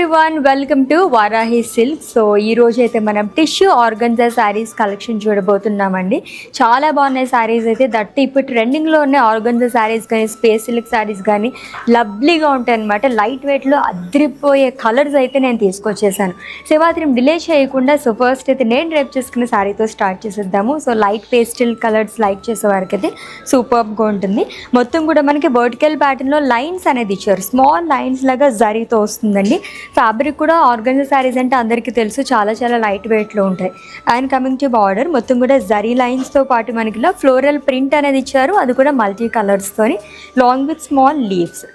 Everyone, welcome to Varahi silk. So ఈ రోజు అయితే మనం టిష్యూ ఆర్గన్జా శారీస్ కలెక్షన్ చూడబోతున్నామండి. చాలా బాగున్నాయి శారీస్ అయితే. దట్ ఇప్పుడు ట్రెండింగ్లో ఉన్న ఆర్గన్జా శారీస్ కానీ స్పేస్ సిల్క్ శారీస్ కానీ లవ్లీగా ఉంటాయి అనమాట. లైట్ వెయిట్లో అద్రిపోయే కలర్స్ అయితే నేను తీసుకొచ్చేసాను. సో మాత్రం డిలే చేయకుండా సో ఫస్ట్ అయితే నేను డ్రైప్ చేసుకున్న శారీతో స్టార్ట్ చేసేద్దాము. So light pastel colours like చేసే వారికి అయితే సూపర్గా ఉంటుంది. మొత్తం కూడా మనకి వర్టికల్ ప్యాటర్న్లో లైన్స్ అనేది ఇచ్చారు. స్మాల్ లైన్స్ లాగా జరీతో వస్తుందండి. ఫ్యాబ్రిక్ కూడా ఆర్గన్జా శారీస్ అంటే అందరికీ తెలుసు, చాలా చాలా లైట్ వెయిట్లో ఉంటాయి. అండ్ కమింగ్ టు బార్డర్ మొత్తం కూడా జరీ లైన్స్తో పాటు మనకి ఇలా ఫ్లోరల్ ప్రింట్ అనేది ఇచ్చారు. అది కూడా మల్టీ కలర్స్తోని long with small leaves.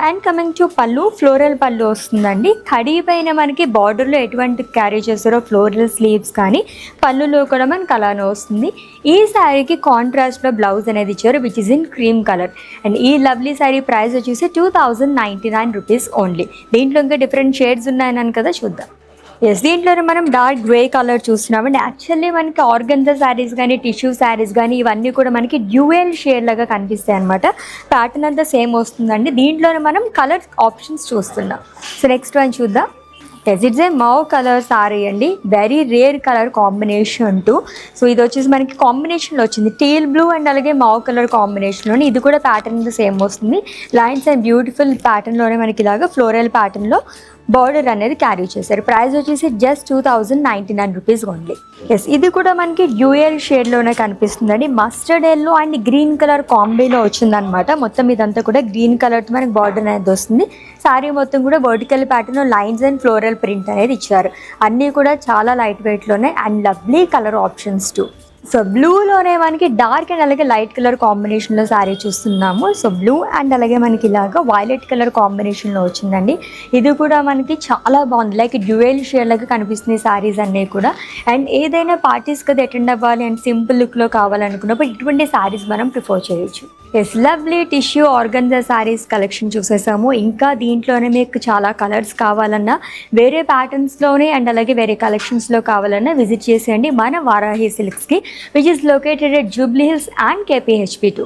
And coming to పళ్ళు, ఫ్లోరల్ పళ్ళు వస్తుందండి. కడీ పైన మనకి బార్డర్లో ఎటువంటి క్యారీ చేస్తారో ఫ్లోరల్ స్లీవ్స్ కానీ పళ్ళులో కూడా మనకి అలానే వస్తుంది. ఈ శారీకి కాంట్రాస్ట్లో బ్లౌజ్ అనేది ఇచ్చారు which is in cream colour. And ఈ లవ్లీ శారీ ప్రైస్ వచ్చేసి 2099 రూపీస్ ఓన్లీ. దీంట్లో ఇంకా డిఫరెంట్ షేడ్స్ ఉన్నాయని కదా, చూద్దాం. ఎస్, దీంట్లోనే మనం డార్క్ గ్రే కలర్ చూస్తున్నామండి. యాక్చువల్లీ మనకి ఆర్గన్జా శారీస్ కానీ టిష్యూ శారీస్ కానీ ఇవన్నీ కూడా మనకి డ్యూయల్ షేడ్ లాగా కనిపిస్తాయి అనమాట. ప్యాటర్న్ అంతా సేమ్ వస్తుందండి. దీంట్లోనే మనం కలర్ ఆప్షన్స్ చూస్తున్నాం. సో నెక్స్ట్ వన్ చూద్దాం. Yes, it's a mauve colour sari అండి. Very rare colour combination too. So ఇది వచ్చేసి మనకి కాంబినేషన్లో వచ్చింది టీల్ బ్లూ అండ్ అలాగే మౌ కలర్ కాంబినేషన్లోని. ఇది కూడా ప్యాటర్న్ సేమ్ వస్తుంది. లైన్స్ అండ్ బ్యూటిఫుల్ ప్యాటర్న్లోనే మనకి ఇలాగా ఫ్లోరల్ ప్యాటర్న్లో బార్డర్ అనేది క్యారీ చేశారు. ప్రైస్ వచ్చేసి జస్ట్ 2099 రూపీస్ ఓన్లీ. ఎస్, ఇది కూడా మనకి డ్యూయల్ షేడ్లోనే కనిపిస్తుందండి. Mustard yellow and green colour కాంబీలో వచ్చిందనమాట. మొత్తం ఇదంతా కూడా గ్రీన్ కలర్తో మనకి బార్డర్ అనేది వస్తుంది. శారీ మొత్తం కూడా vertical pattern lines and floral print అనేది ఇచ్చారు. అన్నీ కూడా చాలా లైట్ వెయిట్లోనే and lovely colour options too. So బ్లూలోనే మనకి డార్క్ అండ్ అలాగే లైట్ కలర్ కాంబినేషన్లో శారీ చూస్తున్నాము. సో బ్లూ అండ్ అలాగే మనకి ఇలాగా వైలెట్ కలర్ కాంబినేషన్లో వచ్చిందండి. ఇది కూడా మనకి చాలా బాగుంది. లైక్ డ్యూయల్ షేడ్ లాగా కనిపిస్తుంది శారీస్ అన్నీ కూడా. అండ్ ఏదైనా పార్టీస్ కదా అటెండ్ అవ్వాలి అండ్ సింపుల్ లుక్లో కావాలనుకున్నప్పుడు ఇటువంటి శారీస్ మనం ప్రిఫర్ చేయొచ్చు. Yes, lovely tissue organza saris collection చూసేసాము. ఇంకా దీంట్లోనే మీకు చాలా కలర్స్ కావాలన్నా వేరే ప్యాటర్న్స్లోనే అండ్ అలాగే వేరే కలెక్షన్స్లో కావాలన్నా విజిట్ చేసేయండి మన Varahi సిల్క్స్కి, which is located at Jubilee Hills and KPHP2.